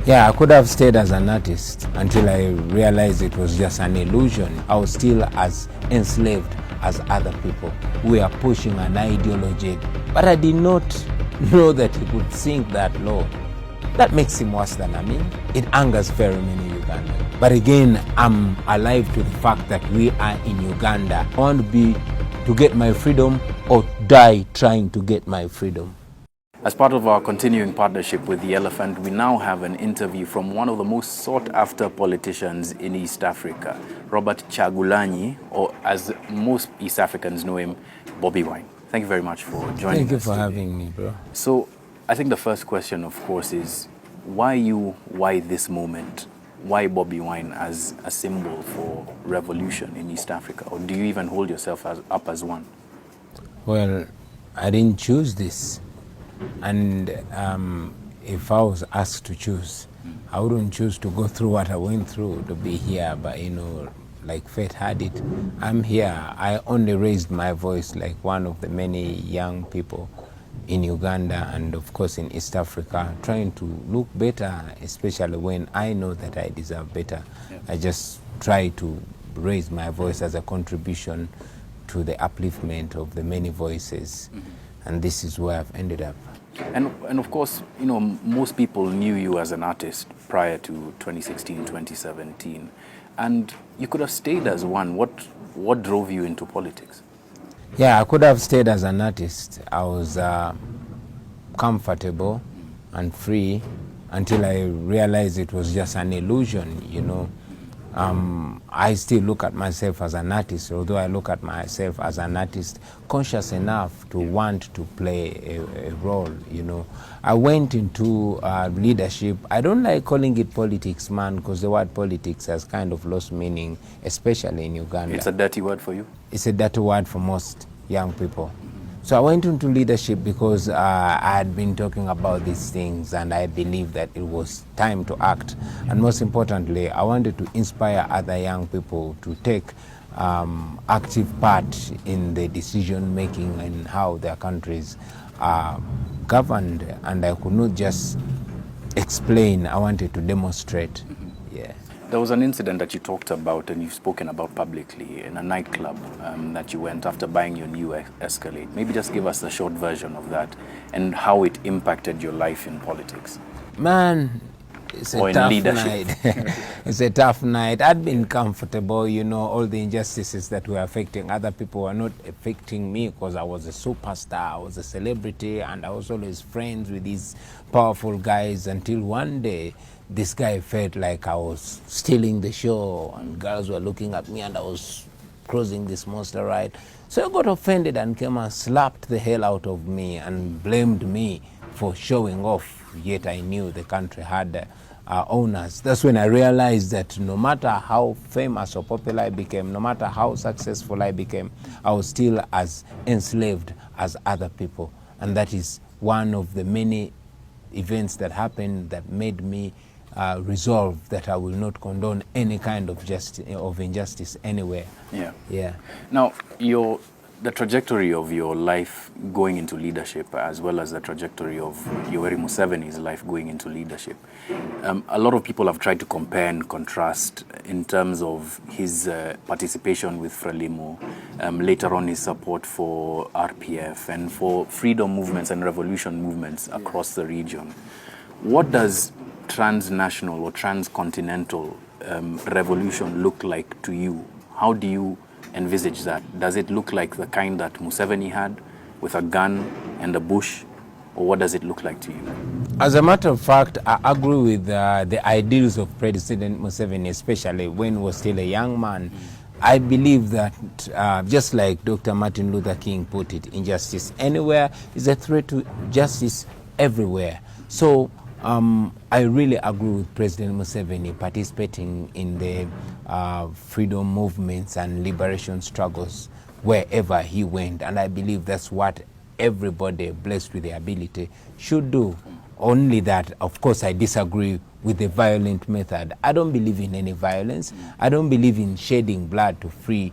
Yeah, I could have stayed as an artist until I realized it was just an illusion. I was still as enslaved as other people. We are pushing an ideology, but I did not know that he could sink that low. That makes him worse than I mean. It angers very many Ugandans. But again, I'm alive to the fact that we are in Uganda. I want to get my freedom or die trying to get my freedom. As part of our continuing partnership with The Elephant, we now have an interview from one of the most sought-after politicians in East Africa, Robert Kyagulanyi, or as most East Africans know him, Bobi Wine. Thank you very much for joining us. Thank you for having me, bro. So, I think the first question, of course, is why you, why this moment? Why Bobi Wine as a symbol for revolution in East Africa? Or do you even hold yourself up as one? Well, I didn't choose this. And if I was asked to choose, I wouldn't choose to go through what I went through to be here, but like fate had it, I'm here. I only raised my voice like one of the many young people in Uganda and of course in East Africa, trying to look better, especially when I know that I deserve better. Yeah. I just try to raise my voice as a contribution to the upliftment of the many voices. And this is where I've ended up. And of course, most people knew you as an artist prior to 2016, 2017. And you could have stayed as one. What drove you into politics? Yeah, I could have stayed as an artist. I was comfortable and free until I realized it was just an illusion, I still look at myself as an artist, although I look at myself as an artist conscious enough to want to play a role, I went into leadership. I don't like calling it politics, man, because the word politics has kind of lost meaning, especially in Uganda. It's a dirty word for you? It's a dirty word for most young people. So I went into leadership because I had been talking about these things and I believed that it was time to act. And most importantly, I wanted to inspire other young people to take active part in the decision making and how their countries are governed. And I could not just explain, I wanted to demonstrate. Yeah. There was an incident that you talked about and you've spoken about publicly in a nightclub that you went after buying your new Escalade. Maybe just give us a short version of that and how it impacted your life in politics. Man, it's a tough night. It's a tough night. I'd been comfortable, all the injustices that were affecting other people were not affecting me because I was a superstar, I was a celebrity, and I was always friends with these powerful guys until one day this guy felt like I was stealing the show and girls were looking at me and I was crossing this monster ride. So I got offended and came and slapped the hell out of me and blamed me for showing off, yet I knew the country had owners. That's when I realized that no matter how famous or popular I became, no matter how successful I became, I was still as enslaved as other people. And that is one of the many events that happened that made me resolve that I will not condone any kind of injustice anywhere. Yeah. Now, the trajectory of your life going into leadership, as well as the trajectory of Yoweri Museveni's life going into leadership, a lot of people have tried to compare and contrast in terms of his participation with Frelimo, later on his support for RPF and for freedom movements and revolution movements across the region. What does transnational or transcontinental revolution look like to you? How do you envisage that? Does it look like the kind that Museveni had with a gun and a bush, or what does it look like to you? As a matter of fact, I agree with the ideals of President Museveni, especially when he was still a young man. I believe that just like Dr. Martin Luther King put it, injustice anywhere is a threat to justice everywhere. So I really agree with President Museveni participating in the freedom movements and liberation struggles wherever he went. And I believe that's what everybody blessed with the ability should do. Only that, of course, I disagree with the violent method. I don't believe in any violence. I don't believe in shedding blood to free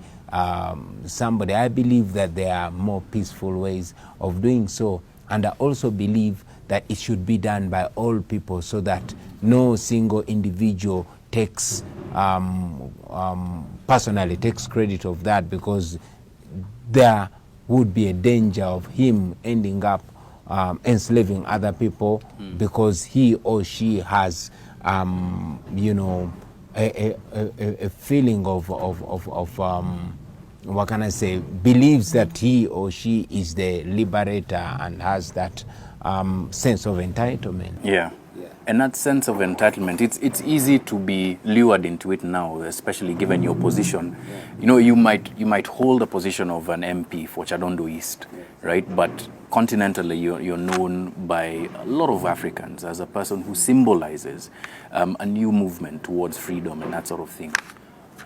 somebody. I believe that there are more peaceful ways of doing so. And I also believe that it should be done by all people so that no single individual takes personally takes credit of that, because there would be a danger of him ending up enslaving other people because he or she has you know, a feeling of what can I say, believes that he or she is the liberator and has that sense of entitlement. Yeah. And that sense of entitlement, it's easy to be lured into it now, especially given your position. You know, you might hold a position of an MP for Chadondo East, right? But continentally, you're known by a lot of Africans as a person who symbolizes a new movement towards freedom and that sort of thing.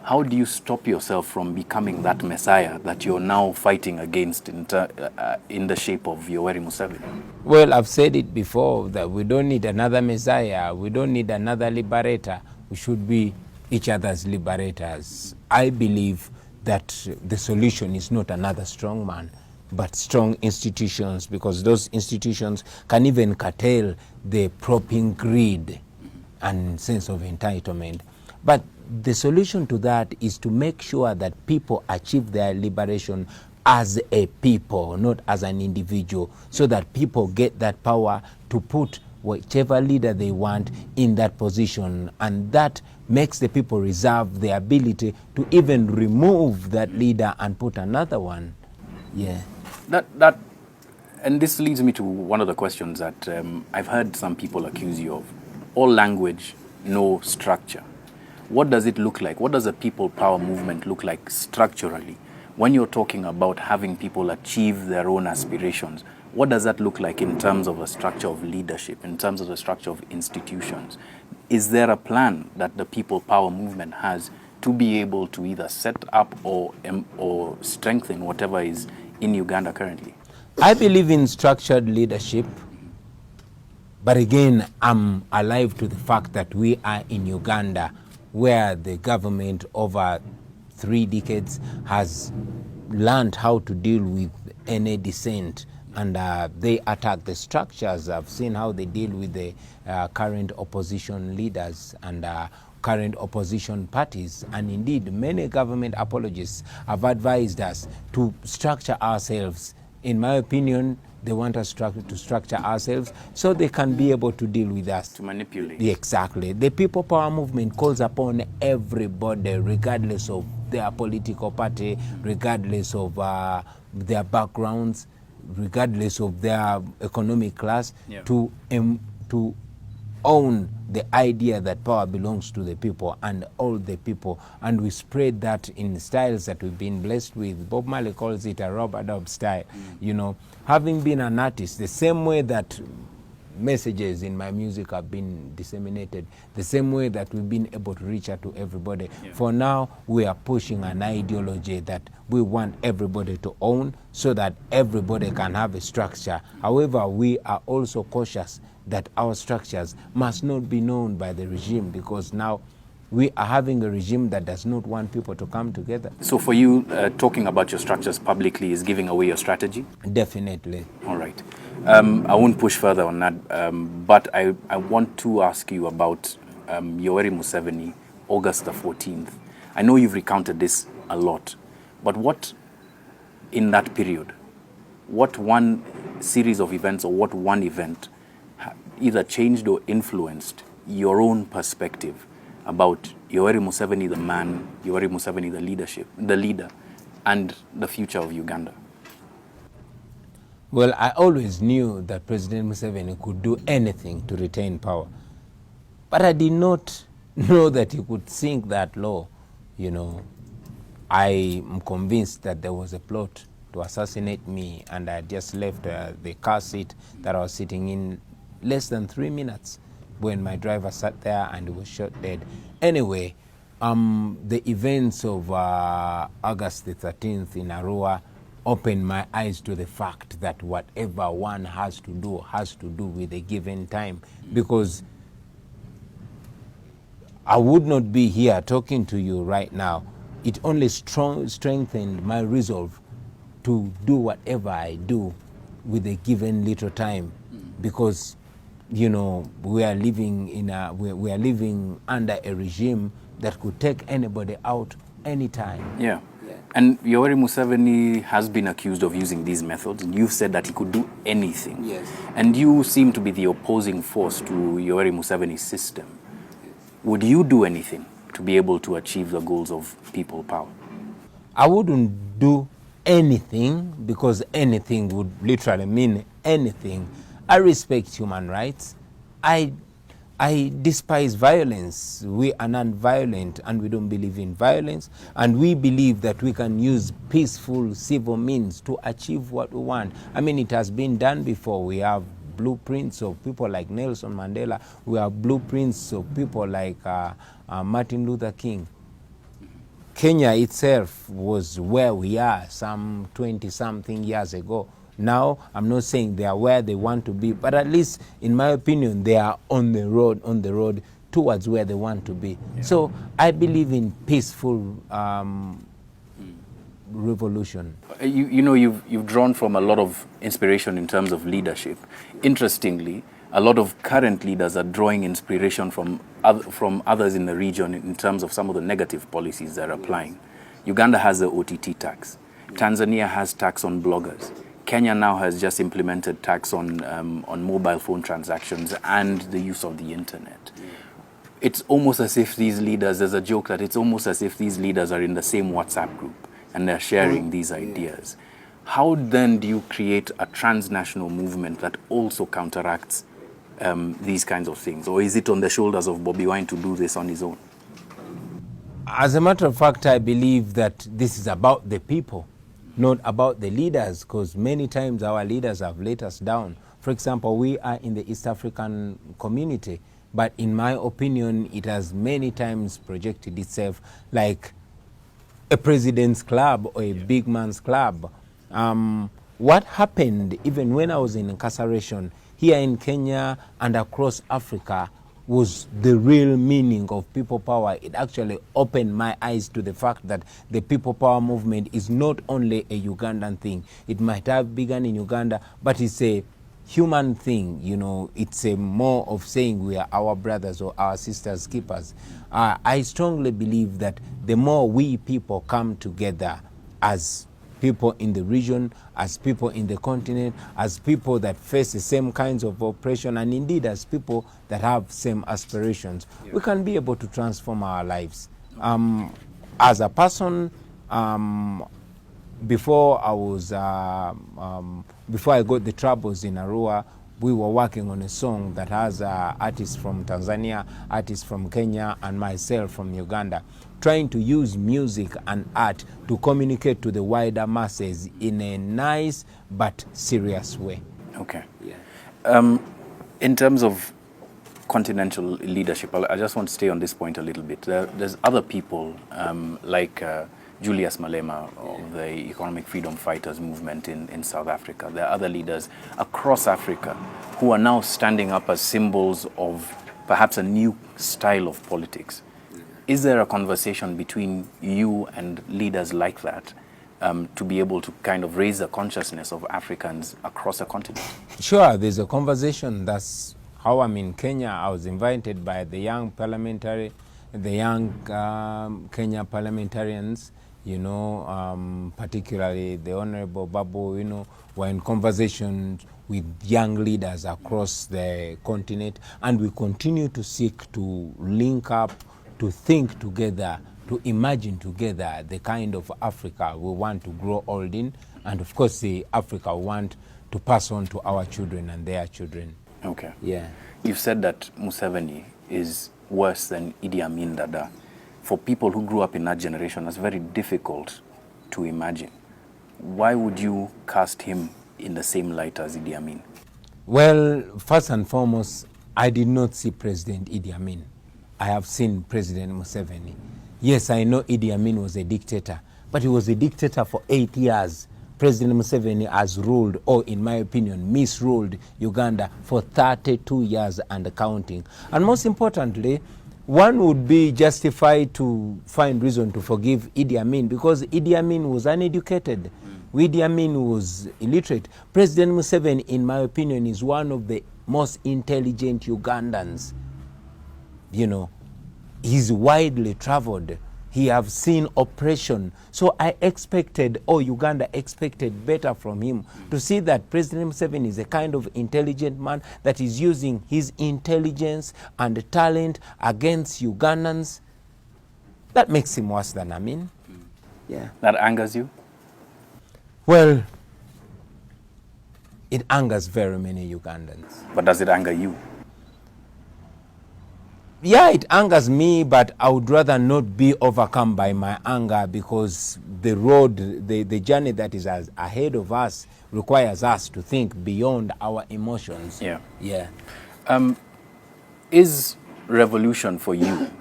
How do you stop yourself from becoming that messiah that you're now fighting against in the shape of Yoweri Museveni? Well, I've said it before that we don't need another messiah. We don't need another liberator. We should be each other's liberators. I believe that the solution is not another strong man, but strong institutions, because those institutions can even curtail the propping greed and sense of entitlement. But the solution to that is to make sure that people achieve their liberation as a people, not as an individual, so that people get that power to put whichever leader they want in that position, and that makes the people reserve the ability to even remove that leader and put another one. Yeah. And this leads me to one of the questions that I've heard some people accuse you of. All language, no structure. What does it look like? What does a people power movement look like structurally? When you're talking about having people achieve their own aspirations, what does that look like in terms of a structure of leadership, in terms of the structure of institutions? Is there a plan that the people power movement has to be able to either set up or strengthen whatever is in Uganda currently? I believe in structured leadership, but again, I'm alive to the fact that we are in Uganda, where the government over 3 decades has learned how to deal with any dissent, and they attack the structures. I've seen how they deal with the current opposition leaders and current opposition parties, and indeed many government apologists have advised us to structure ourselves. In my opinion, they want us to structure ourselves so they can be able to deal with us. To manipulate. Exactly. The people power movement calls upon everybody, regardless of their political party, regardless of their backgrounds, regardless of their economic class, to own the idea that power belongs to the people and all the people, and we spread that in styles that we've been blessed with. Bob Marley calls it a rub-a-dub style. You know, having been an artist, the same way that messages in my music have been disseminated, the same way that we've been able to reach out to everybody. For now, we are pushing an ideology that we want everybody to own so that everybody can have a structure. However, we are also cautious that our structures must not be known by the regime, because now we are having a regime that does not want people to come together. So for you, talking about your structures publicly is giving away your strategy? Definitely. All right. I won't push further on that, but I want to ask you about Yoweri Museveni, August the 14th. I know you've recounted this a lot, but what in that period, what one series of events or what one event either changed or influenced your own perspective about Yoweri Museveni the man, Yoweri Museveni the leader, and the future of Uganda? Well, I always knew that President Museveni could do anything to retain power, but I did not know that he could sink that low. You know, I am convinced that there was a plot to assassinate me, and I just left the car seat that I was sitting in less than 3 minutes when my driver sat there and was shot dead. Anyway, the events of August the 13th in Arua opened my eyes to the fact that whatever one has to do with a given time, because I would not be here talking to you right now. It only strengthened my resolve to do whatever I do with a given little time, because you know we are living under a regime that could take anybody out anytime. Yeah. And Yoweri Museveni has been accused of using these methods. You've said that he could do anything. Yes. And you seem to be the opposing force to Yoweri Museveni's system. Would you do anything to be able to achieve the goals of people power? I wouldn't do anything, because anything would literally mean anything. I respect human rights. I despise violence. We are non-violent and we don't believe in violence. And we believe that we can use peaceful civil means to achieve what we want. I mean, it has been done before. We have blueprints of people like Nelson Mandela. We have blueprints of people like Martin Luther King. Kenya itself was where we are some 20-something years ago. Now, I'm not saying they are where they want to be, but at least, in my opinion, they are on the road towards where they want to be. Yeah. So I believe in peaceful revolution. You know, you've drawn from a lot of inspiration in terms of leadership. Interestingly, a lot of current leaders are drawing inspiration from others in the region in terms of some of the negative policies they're applying. Uganda has the OTT tax. Tanzania has tax on bloggers. Kenya now has just implemented tax on mobile phone transactions and the use of the internet. It's almost as if these leaders, there's a joke that it's almost as if these leaders are in the same WhatsApp group and they're sharing these ideas. How then do you create a transnational movement that also counteracts these kinds of things? Or is it on the shoulders of Bobi Wine to do this on his own? As a matter of fact, I believe that this is about the people, not about the leaders, because many times our leaders have let us down. For example, we are in the East African community, but in my opinion, it has many times projected itself like a president's club or a big man's club. What happened even when I was in incarceration here in Kenya and across Africa was the real meaning of people power. It actually opened my eyes to the fact that the people power movement is not only a Ugandan thing. It might have begun in Uganda, but it's a human thing, you know. It's a more of saying we are our brothers or our sisters keepers. I strongly believe that the more we people come together as people in the region, as people in the continent, as people that face the same kinds of oppression, and indeed as people that have same aspirations, we can be able to transform our lives. As a person, before I got the troubles in Arua, we were working on a song that has artists from Tanzania, artists from Kenya, and myself from Uganda, trying to use music and art to communicate to the wider masses in a nice but serious way. Okay. Yeah. In terms of continental leadership, I just want to stay on this point a little bit. There's other people like Julius Malema of the Economic Freedom Fighters movement in South Africa. There are other leaders across Africa who are now standing up as symbols of perhaps a new style of politics. Is there a conversation between you and leaders like that to be able to kind of raise the consciousness of Africans across the continent? Sure, there's a conversation. That's how I'm in Kenya. I was invited by the young Kenya parliamentarians, you know, particularly the Honorable Babu, you know, were in conversation with young leaders across the continent, and we continue to seek to link up, to think together, to imagine together the kind of Africa we want to grow old in, and of course the Africa we want to pass on to our children and their children. Okay. Yeah. You've said that Museveni is worse than Idi Amin Dada. For people who grew up in that generation, that's very difficult to imagine. Why would you cast him in the same light as Idi Amin? Well, first and foremost, I did not see President Idi Amin. I have seen President Museveni. Yes, I know Idi Amin was a dictator, but he was a dictator for 8 years. President Museveni has ruled, or in my opinion, misruled Uganda for 32 years and counting. And most importantly, one would be justified to find reason to forgive Idi Amin because Idi Amin was uneducated. Idi Amin was illiterate. President Museveni, in my opinion, is one of the most intelligent Ugandans. You know, he's widely traveled. He have seen oppression. So I expected, or Uganda expected better from him, to see that President Museveni is a kind of intelligent man that is using his intelligence and talent against Ugandans. That makes him worse than Amin. Yeah. That angers you? Well, it angers very many Ugandans. But does it anger you? Yeah, it angers me, but I would rather not be overcome by my anger, because the road, the journey that is ahead of us requires us to think beyond our emotions. Yeah. Yeah. Is revolution for you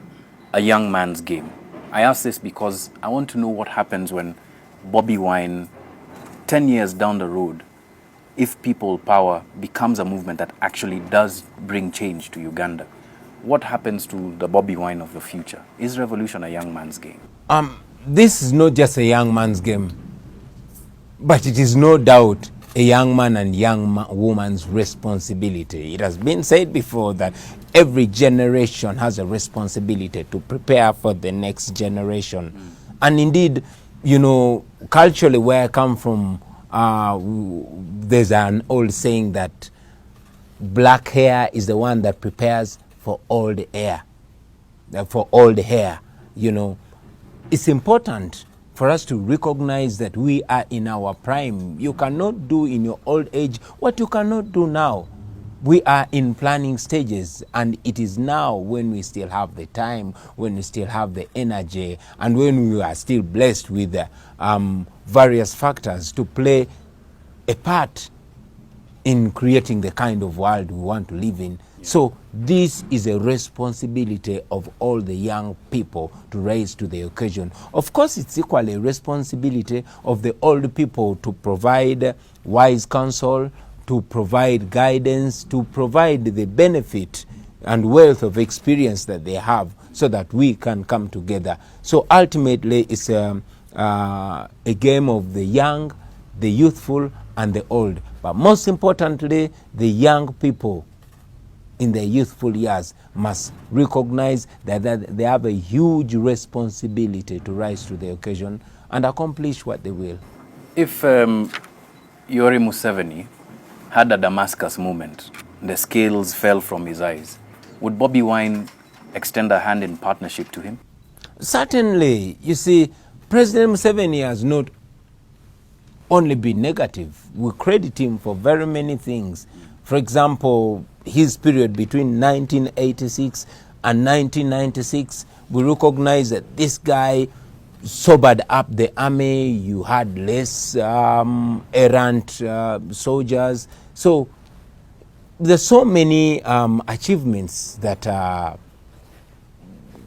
a young man's game? I ask this because I want to know what happens when Bobi Wine, 10 years down the road, if people power becomes a movement that actually does bring change to Uganda. What happens to the Bobi Wine of the future? Is revolution a young man's game? This is not just a young man's game, but it is no doubt a young man and young woman's responsibility. It has been said before that every generation has a responsibility to prepare for the next generation. And indeed, you know, culturally where I come from, there's an old saying that black hair is the one that prepares for all the hair, you know. It's important for us to recognize that we are in our prime. You cannot do in your old age what you cannot do now. We are in planning stages, and it is now when we still have the time, when we still have the energy, and when we are still blessed with various factors to play a part in creating the kind of world we want to live in. So this is a responsibility of all the young people to rise to the occasion. Of course, it's equally a responsibility of the old people to provide wise counsel, to provide guidance, to provide the benefit and wealth of experience that they have, so that we can come together. So ultimately, it's a game of the young, the youthful, and the old. But most importantly, the young people in their youthful years must recognize that they have a huge responsibility to rise to the occasion and accomplish what they will. If Yoweri Museveni had a Damascus moment, the scales fell from his eyes, would Bobi Wine extend a hand in partnership to him? Certainly. You see, President Museveni has not only been negative. We credit him for very many things. For example, his period between 1986 and 1996, we recognize that this guy sobered up the army. You had less errant soldiers. So there's so many achievements that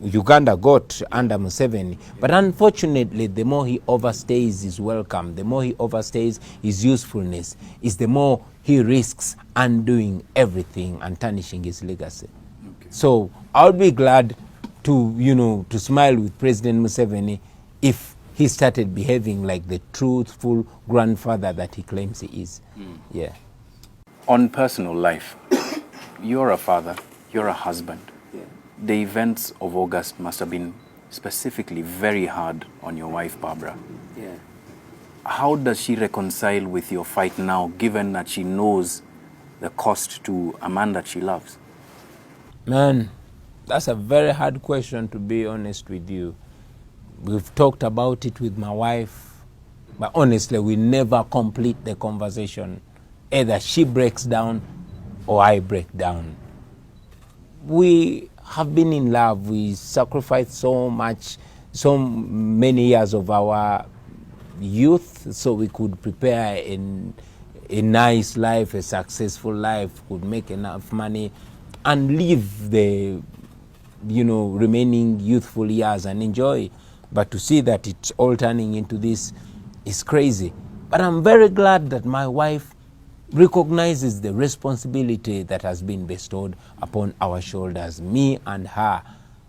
Uganda got under Museveni. But unfortunately, the more he overstays his welcome, the more he overstays his usefulness, is the more he risks undoing everything and tarnishing his legacy. Okay. So I would be glad to, you know, to smile with President Museveni if he started behaving like the truthful grandfather that he claims he is. Yeah. On personal life, you're a father, you're a husband. Yeah. The events of August must have been specifically very hard on your wife, Barbara. Yeah. How does she reconcile with your fight now, given that she knows the cost to a man that she loves? Man, that's a very hard question, to be honest with you. We've talked about it with my wife, but honestly, we never complete the conversation. Either she breaks down or I break down. We have been in love. We sacrificed so much, so many years of our youth so we could prepare a nice life, a successful life, could make enough money and live the, you know, remaining youthful years and enjoy. But to see that it's all turning into this is crazy. But I'm very glad that my wife recognizes the responsibility that has been bestowed upon our shoulders, me and her.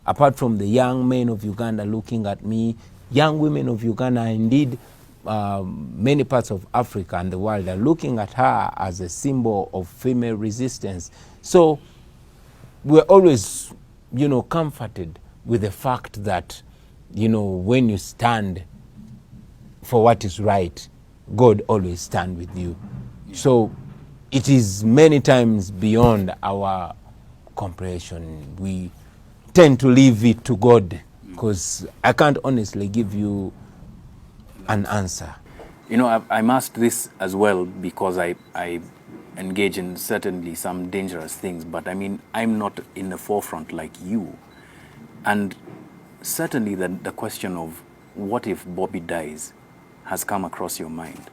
Apart from the young men of Uganda looking at me, young women of Uganda are indeed many parts of Africa and the world are looking at her as a symbol of female resistance. So we're always, comforted with the fact that, when you stand for what is right, God always stand with you. Yeah. So it is many times beyond our comprehension. We tend to leave it to God, because I can't honestly give you an answer. I'm asked this as well because I engage in certainly some dangerous things, but I mean, I'm not in the forefront like you. And certainly the question of what if Bobby dies has come across your mind.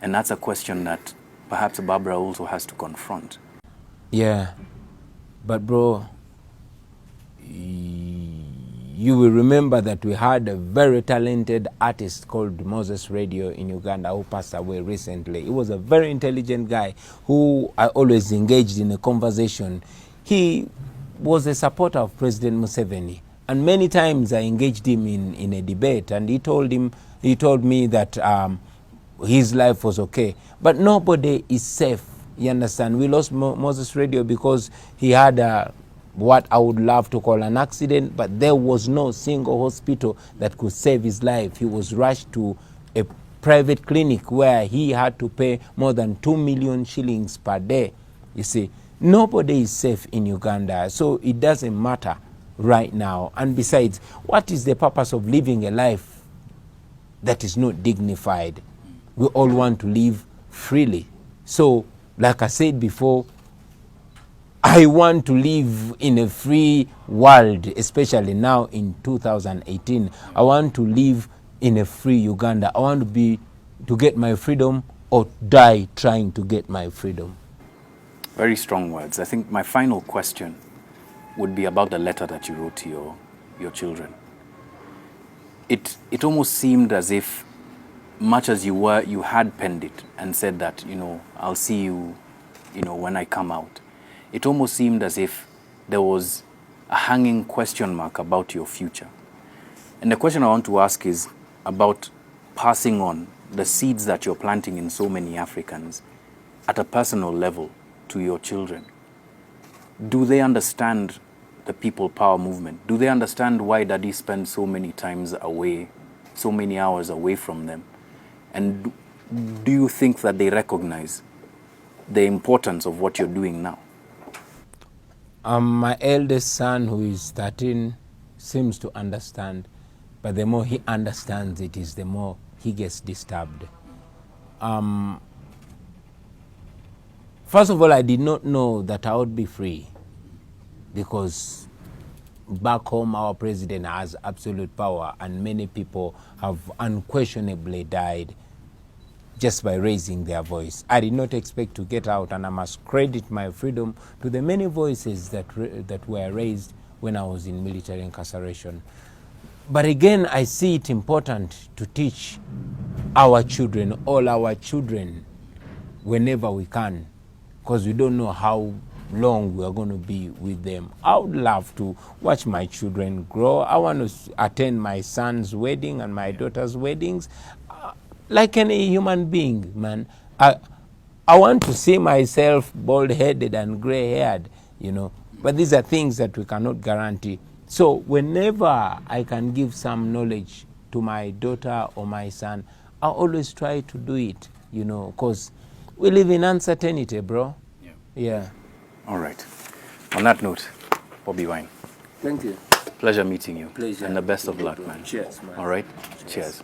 And that's a question that perhaps Barbara also has to confront. Yeah, but bro, you will remember that we had a very talented artist called Moses Radio in Uganda who passed away recently. He was a very intelligent guy who I always engaged in a conversation. He was a supporter of President Museveni, and many times I engaged him in a debate, and he told me that his life was okay. But nobody is safe, you understand? We lost Moses Radio because he had what I would love to call an accident, but there was no single hospital that could save his life. He was rushed to a private clinic where he had to pay more than 2 million shillings per day. You see, nobody is safe in Uganda, so it doesn't matter right now. And besides, what is the purpose of living a life that is not dignified? We all want to live freely. So, like I said before, I want to live in a free world, especially now in 2018. I want to live in a free Uganda. I want to get my freedom or die trying to get my freedom. Very strong words. I think my final question would be about the letter that you wrote to your children. It almost seemed as if, much as you had penned it and said that, I'll see you, when I come out. It almost seemed as if there was a hanging question mark about your future. And the question I want to ask is about passing on the seeds that you're planting in so many Africans at a personal level to your children. Do they understand the people power movement? Do they understand why Daddy spends so many times away, so many hours away from them? And do you think that they recognize the importance of what you're doing now? My eldest son, who is 13, seems to understand, but the more he understands it is the more he gets disturbed. First of all, I did not know that I would be free, because back home our president has absolute power and many people have unquestionably died just by raising their voice. I did not expect to get out, and I must credit my freedom to the many voices that were raised when I was in military incarceration. But again, I see it important to teach our children, all our children, whenever we can, because we don't know how long we are going to be with them. I would love to watch my children grow. I want to attend my son's wedding and my daughter's weddings. Like any human being, man. I want to see myself bald-headed and gray-haired, But these are things that we cannot guarantee. So whenever I can give some knowledge to my daughter or my son, I always try to do it, because we live in uncertainty, bro. Yeah. All right. On that note, Bobi Wine. Thank you. Pleasure meeting you. Pleasure. And the best of luck, man. Cheers, man. All right? Cheers.